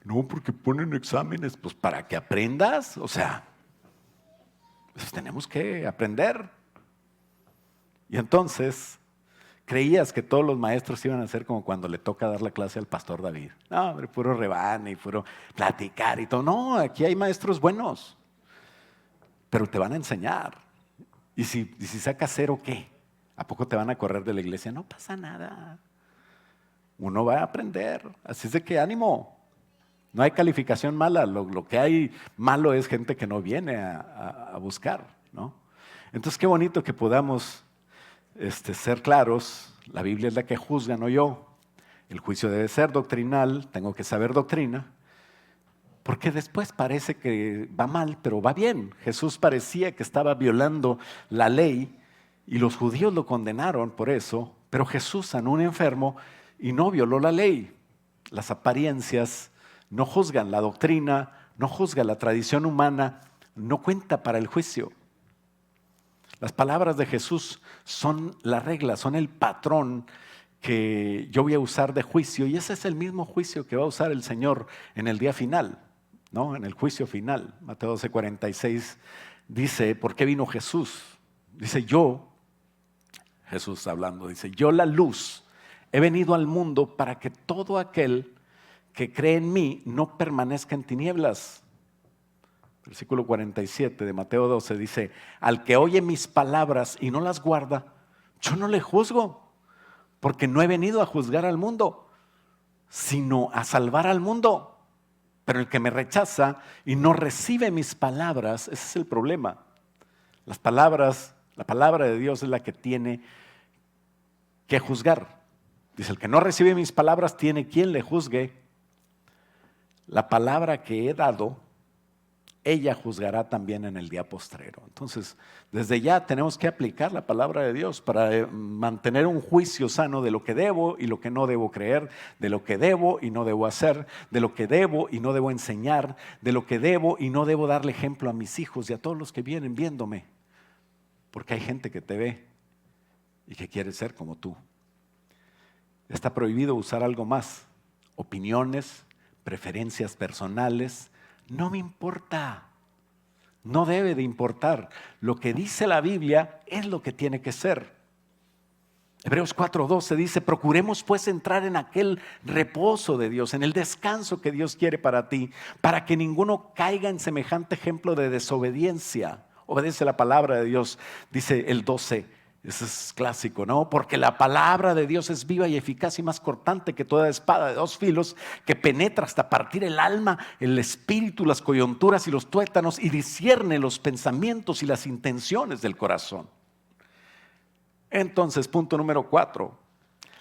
No, porque ponen exámenes, pues para que aprendas. O sea, pues tenemos que aprender. Y entonces, creías que todos los maestros iban a ser como cuando le toca dar la clase al pastor David. No, hombre, puro rebane y puro platicar y todo. No, aquí hay maestros buenos, pero te van a enseñar. Y si sacas 0, ¿qué? ¿A poco te van a correr de la iglesia? No pasa nada. Uno va a aprender. Así es de que ánimo. No hay calificación mala. Lo que hay malo es gente que no viene a buscar, ¿no? Entonces, qué bonito que podamos ser claros. La Biblia es la que juzga, no yo. El juicio debe ser doctrinal. Tengo que saber doctrina. Porque después parece que va mal, pero va bien. Jesús parecía que estaba violando la ley y los judíos lo condenaron por eso, pero Jesús sanó a un enfermo y no violó la ley. Las apariencias no juzgan, la doctrina no juzga, la tradición humana no cuenta para el juicio. Las palabras de Jesús son la regla, son el patrón que yo voy a usar de juicio, y ese es el mismo juicio que va a usar el Señor en el día final, ¿no? En el juicio final. Mateo 12:46 dice, ¿por qué vino Jesús? Dice, Jesús hablando, dice, yo la luz he venido al mundo para que todo aquel que cree en mí no permanezca en tinieblas. Versículo 47 de Mateo 12 dice, al que oye mis palabras y no las guarda, yo no le juzgo, porque no he venido a juzgar al mundo, sino a salvar al mundo. Pero el que me rechaza y no recibe mis palabras, ese es el problema. La palabra de Dios es la que tiene que juzgar. Dice, el que no recibe mis palabras tiene quien le juzgue. La palabra que he dado, ella juzgará también en el día postrero. Entonces, desde ya tenemos que aplicar la palabra de Dios para mantener un juicio sano de lo que debo y lo que no debo creer, de lo que debo y no debo hacer, de lo que debo y no debo enseñar, de lo que debo y no debo darle ejemplo a mis hijos y a todos los que vienen viéndome. Porque hay gente que te ve y que quiere ser como tú. Está prohibido usar algo más, opiniones, preferencias personales. No me importa, no debe de importar. Lo que dice la Biblia es lo que tiene que ser. Hebreos 4:12 dice, procuremos pues entrar en aquel reposo de Dios, en el descanso que Dios quiere para ti, para que ninguno caiga en semejante ejemplo de desobediencia. Obedece la palabra de Dios, dice el 12. Ese es clásico, ¿no? Porque la palabra de Dios es viva y eficaz y más cortante que toda espada de 2 filos, que penetra hasta partir el alma, el espíritu, las coyunturas y los tuétanos, y discierne los pensamientos y las intenciones del corazón. Entonces, punto número 4.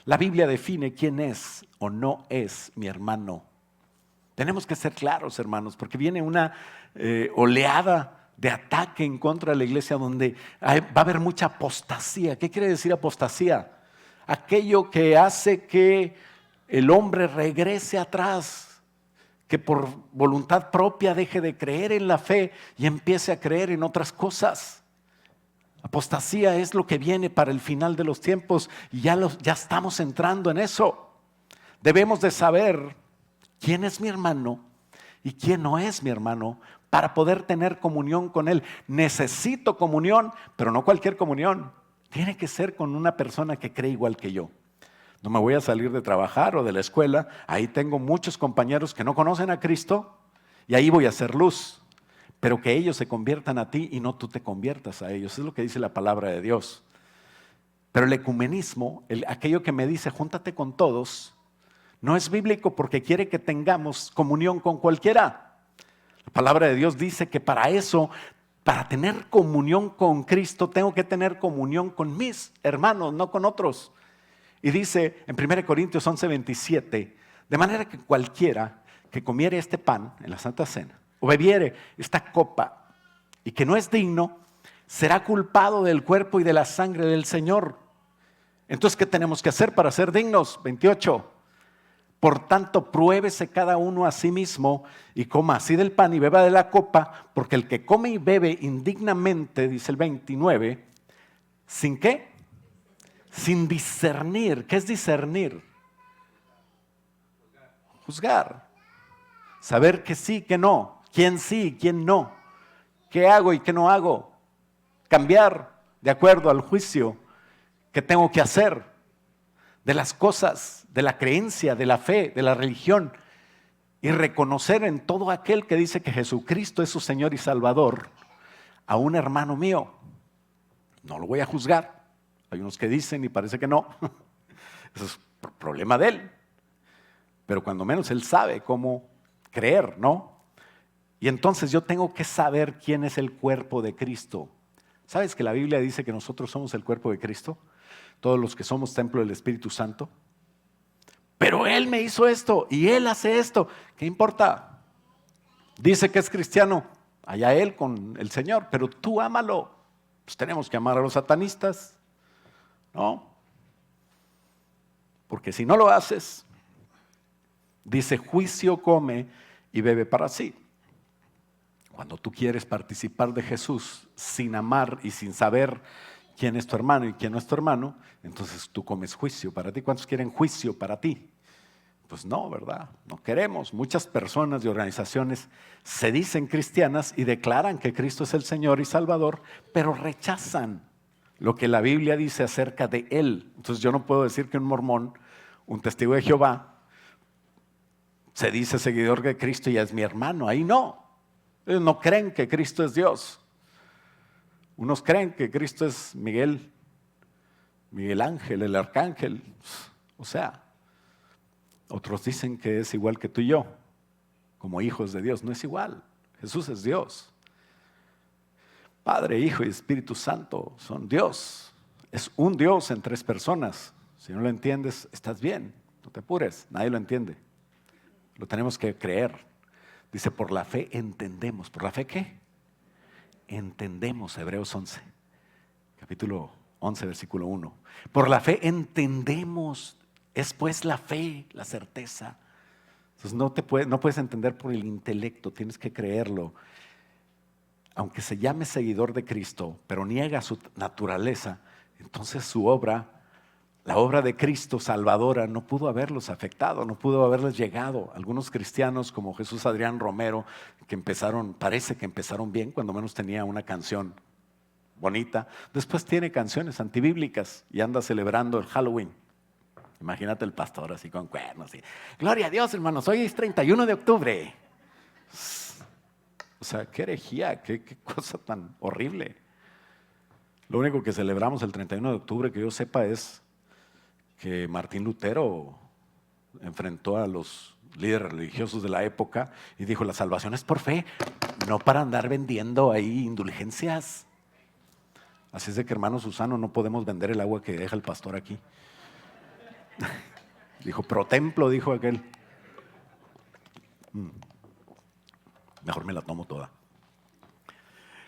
La Biblia define quién es o no es mi hermano. Tenemos que ser claros, hermanos, porque viene una oleada de ataque en contra de la iglesia donde va a haber mucha apostasía. ¿Qué quiere decir apostasía? Aquello que hace que el hombre regrese atrás, que por voluntad propia deje de creer en la fe y empiece a creer en otras cosas. Apostasía es lo que viene para el final de los tiempos y ya estamos entrando en eso. Debemos de saber quién es mi hermano y quién no es mi hermano para poder tener comunión con él. Necesito comunión, pero no cualquier comunión. Tiene que ser con una persona que cree igual que yo. No me voy a salir de trabajar o de la escuela. Ahí tengo muchos compañeros que no conocen a Cristo y ahí voy a hacer luz. Pero que ellos se conviertan a ti y no tú te conviertas a ellos. Es lo que dice la palabra de Dios. Pero el ecumenismo, aquello que me dice júntate con todos, no es bíblico porque quiere que tengamos comunión con cualquiera. La palabra de Dios dice que para eso, para tener comunión con Cristo, tengo que tener comunión con mis hermanos, no con otros. Y dice en 1 Corintios 11:27, de manera que cualquiera que comiere este pan en la Santa Cena, o bebiere esta copa, y que no es digno, será culpado del cuerpo y de la sangre del Señor. Entonces, ¿qué tenemos que hacer para ser dignos? 28. Por tanto, pruébese cada uno a sí mismo y coma así del pan y beba de la copa, porque el que come y bebe indignamente, dice el 29, ¿sin qué? Sin discernir. ¿Qué es discernir? Juzgar. Saber que sí, que no. Quién sí, quién no. ¿Qué hago y qué no hago? Cambiar de acuerdo al juicio que tengo que hacer de las cosas, de la creencia, de la fe, de la religión, y reconocer en todo aquel que dice que Jesucristo es su Señor y Salvador a un hermano mío. No lo voy a juzgar. Hay unos que dicen y parece que no. Eso es problema de él. Pero cuando menos él sabe cómo creer, ¿no? Y entonces yo tengo que saber quién es el cuerpo de Cristo. ¿Sabes que la Biblia dice que nosotros somos el cuerpo de Cristo? Todos los que somos templo del Espíritu Santo. Pero Él me hizo esto y Él hace esto. ¿Qué importa? Dice que es cristiano. Allá Él con el Señor. Pero tú ámalo. Pues tenemos que amar a los satanistas, ¿no? Porque si no lo haces, dice juicio come y bebe para sí. Cuando tú quieres participar de Jesús sin amar y sin saber quién es tu hermano y quién no es tu hermano, entonces tú comes juicio para ti. ¿Cuántos quieren juicio para ti? Pues no, ¿verdad? No queremos. Muchas personas y organizaciones se dicen cristianas y declaran que Cristo es el Señor y Salvador, pero rechazan lo que la Biblia dice acerca de Él. Entonces yo no puedo decir que un mormón, un testigo de Jehová, se dice seguidor de Cristo y es mi hermano. Ahí no. Ellos no creen que Cristo es Dios. Unos creen que Cristo es Miguel Ángel, el arcángel. O sea, otros dicen que es igual que tú y yo, como hijos de Dios. No es igual. Jesús es Dios. Padre, Hijo y Espíritu Santo son Dios. Es un Dios en tres personas. Si no lo entiendes, estás bien. No te apures, nadie lo entiende. Lo tenemos que creer. Dice, por la fe entendemos. ¿Por la fe qué? Entendemos, Hebreos 11, capítulo 11, versículo 1. Por la fe entendemos, es pues la fe, la certeza. Entonces no puedes entender por el intelecto, tienes que creerlo. Aunque se llame seguidor de Cristo, pero niega su naturaleza, entonces su obra, la obra de Cristo salvadora, no pudo haberlos afectado, no pudo haberles llegado. Algunos cristianos como Jesús Adrián Romero, que parece que empezaron bien, cuando menos tenía una canción bonita. Después tiene canciones antibíblicas y anda celebrando el Halloween. Imagínate el pastor así con cuernos. Gloria a Dios, hermanos, hoy es 31 de octubre. O sea, qué herejía, qué cosa tan horrible. Lo único que celebramos el 31 de octubre, que yo sepa, es que Martín Lutero enfrentó a los líderes religiosos de la época y dijo, la salvación es por fe, no para andar vendiendo ahí indulgencias. Así es de que, hermano Susano, no podemos vender el agua que deja el pastor aquí. Dijo, pro templo, dijo aquel. Mejor me la tomo toda.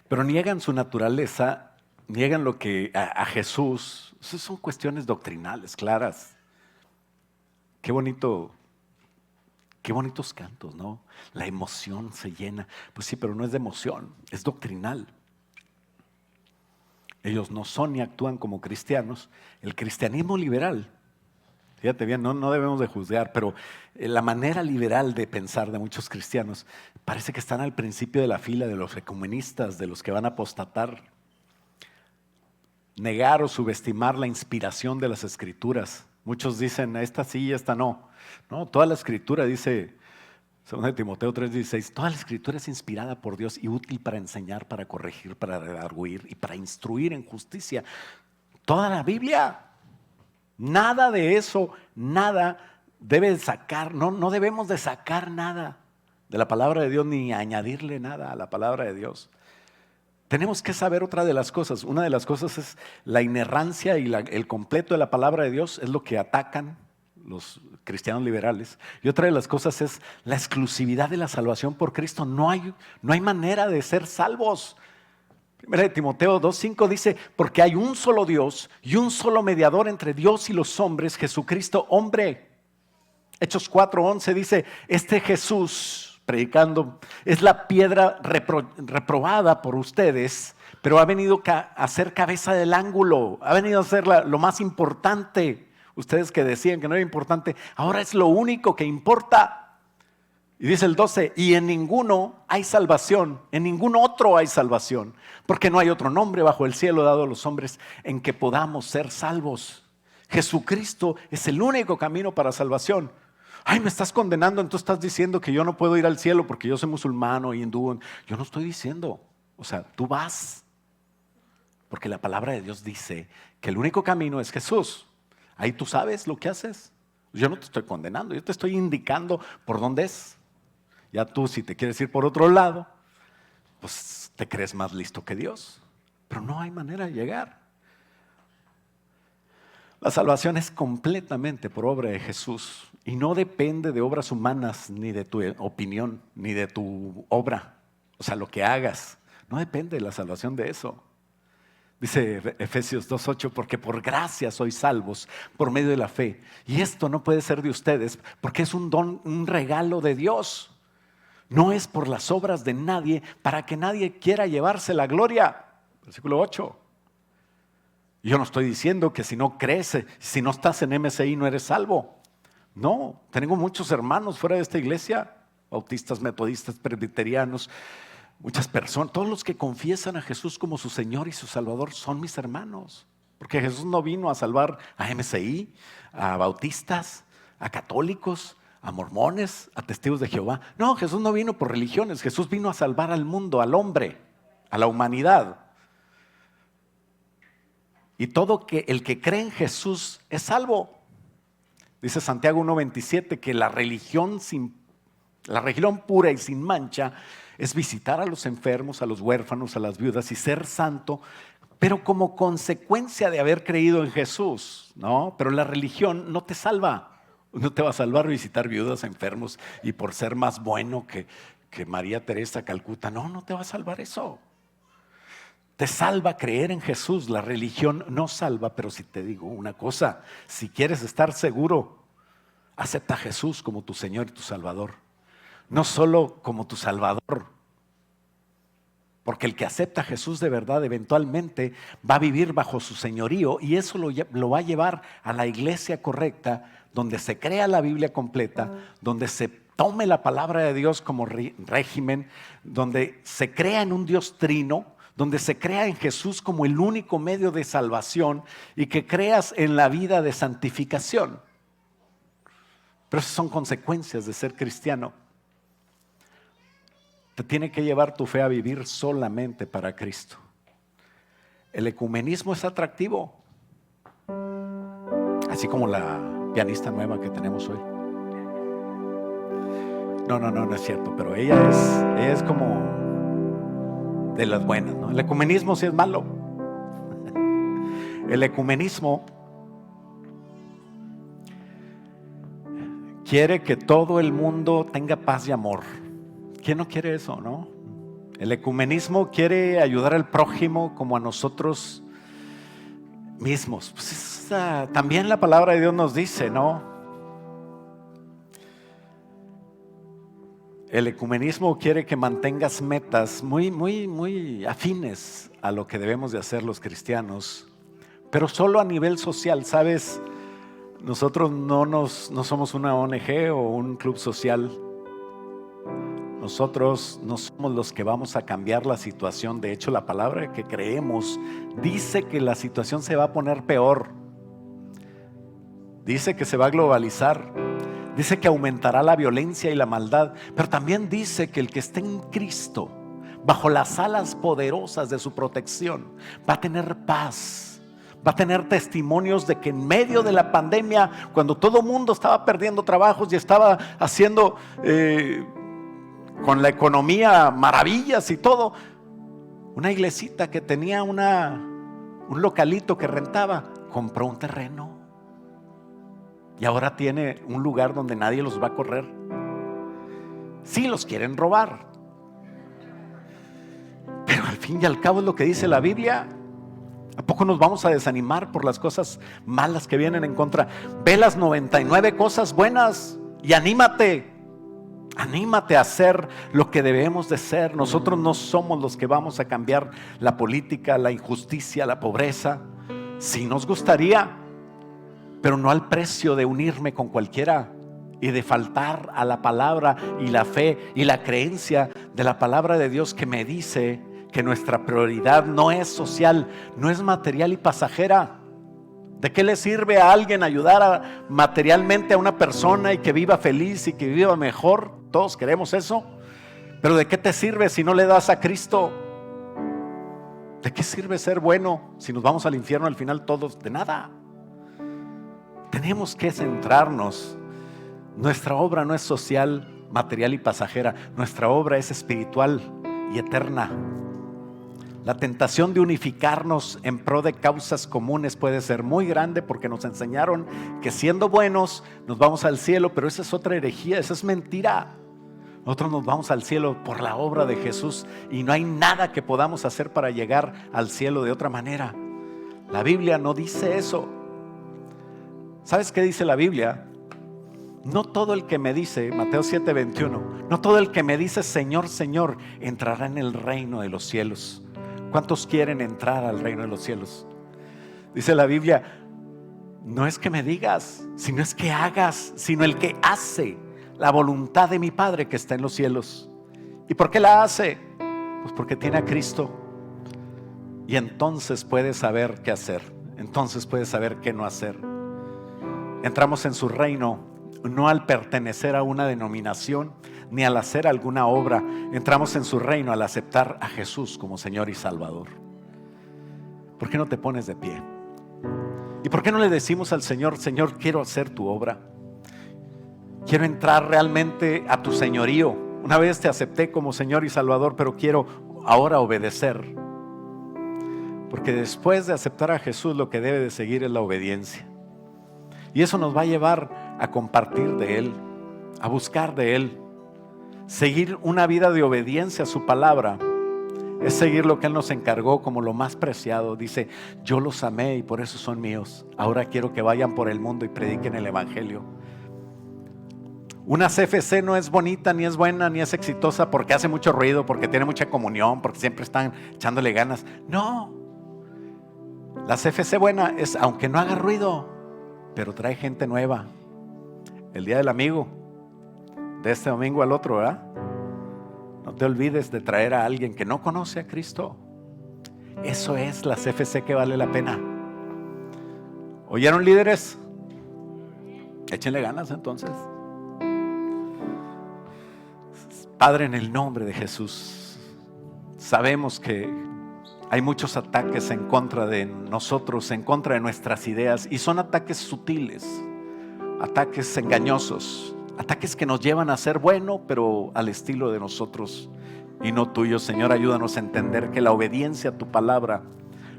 Pero niegan su naturaleza, niegan lo que a Jesús. Esas son cuestiones doctrinales claras. Qué bonitos cantos, ¿no? La emoción se llena. Pues sí, pero no es de emoción, es doctrinal. Ellos no son ni actúan como cristianos. El cristianismo liberal, fíjate bien, no debemos de juzgar, pero la manera liberal de pensar de muchos cristianos parece que están al principio de la fila de los ecumenistas, de los que van a apostatar, negar o subestimar la inspiración de las escrituras. Muchos dicen, esta sí, esta no. No, toda la escritura dice, 2 Timoteo 3:16, toda la escritura es inspirada por Dios y útil para enseñar, para corregir, para redarguir y para instruir en justicia. Toda la Biblia. Nada de eso, nada debe sacar, no debemos de sacar nada de la palabra de Dios ni añadirle nada a la palabra de Dios. Tenemos que saber otra de las cosas. Una de las cosas es la inerrancia y el completo de la palabra de Dios, es lo que atacan los cristianos liberales. Y otra de las cosas es la exclusividad de la salvación por Cristo. No hay manera de ser salvos. 1 Timoteo 2:5 dice, porque hay un solo Dios y un solo mediador entre Dios y los hombres, Jesucristo hombre. Hechos 4:11 dice, este Jesús, predicando, es la piedra reprobada por ustedes, pero ha venido a ser cabeza del ángulo, ha venido a ser lo más importante. Ustedes que decían que no era importante, ahora es lo único que importa. Y dice el 12, y en ninguno hay salvación, en ningún otro hay salvación, porque no hay otro nombre bajo el cielo dado a los hombres en que podamos ser salvos. Jesucristo es el único camino para salvación. Ay, me estás condenando, entonces estás diciendo que yo no puedo ir al cielo porque yo soy musulmán o hindú. Yo no estoy diciendo, o sea, tú vas, porque la palabra de Dios dice que el único camino es Jesús. Ahí tú sabes lo que haces. Yo no te estoy condenando, yo te estoy indicando por dónde es. Ya tú, si te quieres ir por otro lado, pues te crees más listo que Dios. Pero no hay manera de llegar. La salvación es completamente por obra de Jesús y no depende de obras humanas, ni de tu opinión, ni de tu obra. O sea, lo que hagas, no depende de la salvación de eso. Dice Efesios 2:8, porque por gracia sois salvos por medio de la fe. Y esto no puede ser de ustedes, porque es un don, un regalo de Dios. No es por las obras de nadie, para que nadie quiera llevarse la gloria. Versículo 8. Yo no estoy diciendo que si no crees, si no estás en MSI no eres salvo. No, tengo muchos hermanos fuera de esta iglesia, bautistas, metodistas, presbiterianos, muchas personas, todos los que confiesan a Jesús como su Señor y su Salvador son mis hermanos. Porque Jesús no vino a salvar a MSI, a bautistas, a católicos, a mormones, a testigos de Jehová. No, Jesús no vino por religiones, Jesús vino a salvar al mundo, al hombre, a la humanidad. Y el que cree en Jesús es salvo. Dice Santiago 1:27 que la religión pura y sin mancha es visitar a los enfermos, a los huérfanos, a las viudas y ser santo, pero como consecuencia de haber creído en Jesús, ¿no? Pero la religión no te salva. No te va a salvar visitar viudas, enfermos y por ser más bueno que María Teresa Calcuta. No te va a salvar eso. Te salva creer en Jesús. La religión no salva, pero si te digo una cosa, si quieres estar seguro, acepta a Jesús como tu Señor y tu Salvador. No solo como tu Salvador, porque el que acepta a Jesús de verdad eventualmente va a vivir bajo su señorío y eso lo va a llevar a la iglesia correcta, donde se crea la Biblia completa, donde se tome la palabra de Dios como régimen, donde se crea en un Dios trino, donde se crea en Jesús como el único medio de salvación y que creas en la vida de santificación. Pero esas son consecuencias de ser cristiano. Te tiene que llevar tu fe a vivir solamente para Cristo. El ecumenismo es atractivo, así como la pianista nueva que tenemos hoy. No es cierto, pero ella es como de las buenas, ¿no? El ecumenismo sí es malo. El ecumenismo quiere que todo el mundo tenga paz y amor. ¿Quién no quiere eso, no? El ecumenismo quiere ayudar al prójimo como a nosotros mismos. Pues también la palabra de Dios nos dice, ¿no? El ecumenismo quiere que mantengas metas muy afines a lo que debemos de hacer los cristianos, pero solo a nivel social, ¿sabes? Nosotros no somos una ONG o un club social. Nosotros no somos los que vamos a cambiar la situación. De hecho, la palabra que creemos dice que la situación se va a poner peor. Dice que se va a globalizar. Dice que aumentará la violencia y la maldad. Pero también dice que el que esté en Cristo, bajo las alas poderosas de su protección, va a tener paz. Va a tener testimonios de que en medio de la pandemia, cuando todo el mundo estaba perdiendo trabajos y estaba haciendo con la economía maravillas y todo, una iglesita que tenía un localito que rentaba, compró un terreno y ahora tiene un lugar donde nadie los va a correr. Sí los quieren robar, pero al fin y al cabo es lo que dice la Biblia. ¿A poco nos vamos a desanimar por las cosas malas que vienen en contra? Ve las 99 cosas buenas y anímate. Anímate a hacer lo que debemos de ser. Nosotros no somos los que vamos a cambiar la política, la injusticia, la pobreza. Sí nos gustaría, pero no al precio de unirme con cualquiera y de faltar a la palabra y la fe y la creencia de la palabra de Dios, que me dice que nuestra prioridad no es social, no es material y pasajera. ¿De qué le sirve a alguien ayudar materialmente a una persona y que viva feliz y que viva mejor? Todos queremos eso. Pero ¿de qué te sirve si no le das a Cristo? ¿De qué sirve ser bueno si nos vamos al infierno al final todos? De nada. Tenemos que centrarnos. Nuestra obra no es social, material y pasajera. Nuestra obra es espiritual y eterna. La tentación de unificarnos en pro de causas comunes puede ser muy grande, porque nos enseñaron que siendo buenos nos vamos al cielo, pero esa es otra herejía, esa es mentira. Nosotros nos vamos al cielo por la obra de Jesús y no hay nada que podamos hacer para llegar al cielo de otra manera. La Biblia no dice eso. ¿Sabes qué dice la Biblia? No todo el que me dice, Mateo 7:21, no todo el que me dice Señor, Señor, entrará en el reino de los cielos. ¿Cuántos quieren entrar al reino de los cielos? Dice la Biblia, no es que me digas, sino es que hagas, sino el que hace la voluntad de mi Padre que está en los cielos. ¿Y por qué la hace? Pues porque tiene a Cristo. Y entonces puede saber qué hacer, entonces puede saber qué no hacer. Entramos en su reino no al pertenecer a una denominación ni al hacer alguna obra. Entramos en su reino al aceptar a Jesús como Señor y Salvador. ¿Por qué no te pones de pie? ¿Y por qué no le decimos al Señor, Señor, quiero hacer tu obra? Quiero entrar realmente a tu señorío. Una vez te acepté como Señor y Salvador, pero quiero ahora obedecer. Porque después de aceptar a Jesús, lo que debe de seguir es la obediencia. Y eso nos va a llevar a compartir de Él, a buscar de Él. Seguir una vida de obediencia a su palabra es seguir lo que Él nos encargó como lo más preciado. Dice, yo los amé y por eso son míos. Ahora quiero que vayan por el mundo y prediquen el evangelio. Una CFC no es bonita, ni es buena, ni es exitosa porque hace mucho ruido, porque tiene mucha comunión, porque siempre están echándole ganas. No, la CFC buena es aunque no haga ruido, pero trae gente nueva. El día del amigo, de este domingo al otro, ¿verdad? No te olvides de traer a alguien que no conoce a Cristo. Eso es la CFC que vale la pena. ¿Oyeron, líderes? Échenle ganas entonces. Padre, en el nombre de Jesús, sabemos que hay muchos ataques en contra de nosotros, en contra de nuestras ideas, y son ataques sutiles, ataques engañosos, ataques que nos llevan a ser bueno, pero al estilo de nosotros y no tuyo. Señor, ayúdanos a entender que la obediencia a tu palabra,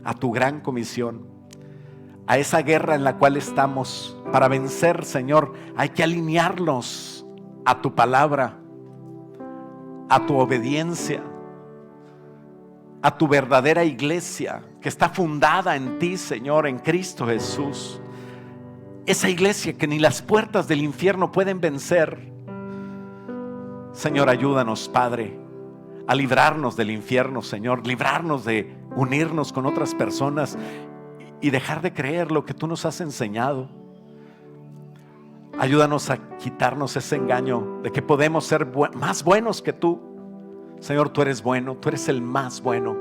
a tu gran comisión, a esa guerra en la cual estamos, para vencer, Señor, hay que alinearnos a tu palabra, a tu obediencia, a tu verdadera iglesia que está fundada en ti, Señor, en Cristo Jesús. Esa iglesia que ni las puertas del infierno pueden vencer. Señor, ayúdanos, Padre, a librarnos del infierno, Señor, librarnos de unirnos con otras personas y dejar de creer lo que tú nos has enseñado. Ayúdanos a quitarnos ese engaño de que podemos ser más buenos que tú. Señor, tú eres bueno, tú eres el más bueno,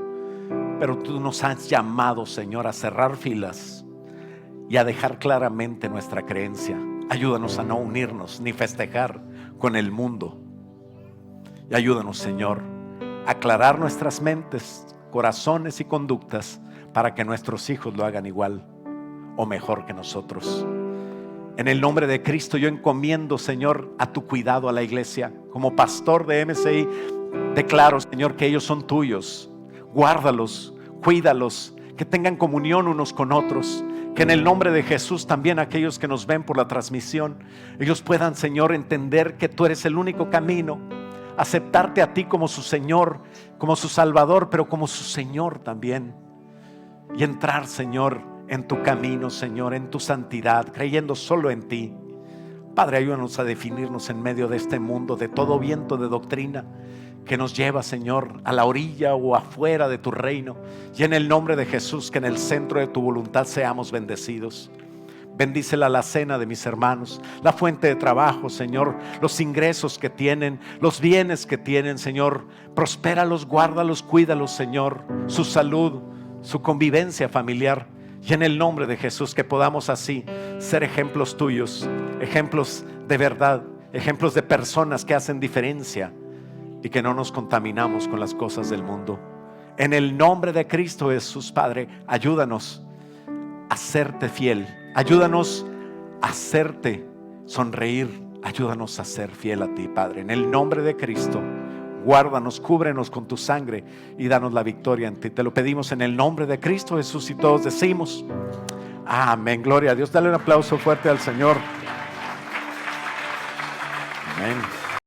pero tú nos has llamado, Señor, a cerrar filas y a dejar claramente nuestra creencia. Ayúdanos a no unirnos ni festejar con el mundo. Y ayúdanos, Señor, a aclarar nuestras mentes, corazones y conductas para que nuestros hijos lo hagan igual o mejor que nosotros. En el nombre de Cristo yo encomiendo, Señor, a tu cuidado a la iglesia. Como pastor de MCI declaro, Señor, que ellos son tuyos. Guárdalos, cuídalos, que tengan comunión unos con otros. Que en el nombre de Jesús también aquellos que nos ven por la transmisión, ellos puedan, Señor, entender que tú eres el único camino. Aceptarte a ti como su Señor, como su Salvador, pero como su Señor también. Y entrar, Señor, en tu camino, Señor, en tu santidad, creyendo solo en ti. Padre, ayúdanos a definirnos en medio de este mundo, de todo viento de doctrina que nos lleva, Señor, a la orilla o afuera de tu reino. Y en el nombre de Jesús, que en el centro de tu voluntad seamos bendecidos. Bendice la alacena de mis hermanos, la fuente de trabajo, Señor, los ingresos que tienen, los bienes que tienen, Señor. Prospéralos, guárdalos, cuídalos, Señor, su salud, su convivencia familiar. Y en el nombre de Jesús, que podamos así ser ejemplos tuyos, ejemplos de verdad, ejemplos de personas que hacen diferencia y que no nos contaminamos con las cosas del mundo. En el nombre de Cristo Jesús, Padre, ayúdanos a serte fiel, ayúdanos a hacerte sonreír, ayúdanos a ser fiel a ti, Padre. En el nombre de Cristo, guárdanos, cúbrenos con tu sangre y danos la victoria en ti. Te lo pedimos en el nombre de Cristo Jesús y todos decimos amén. Gloria a Dios. Dale un aplauso fuerte al Señor. Amén.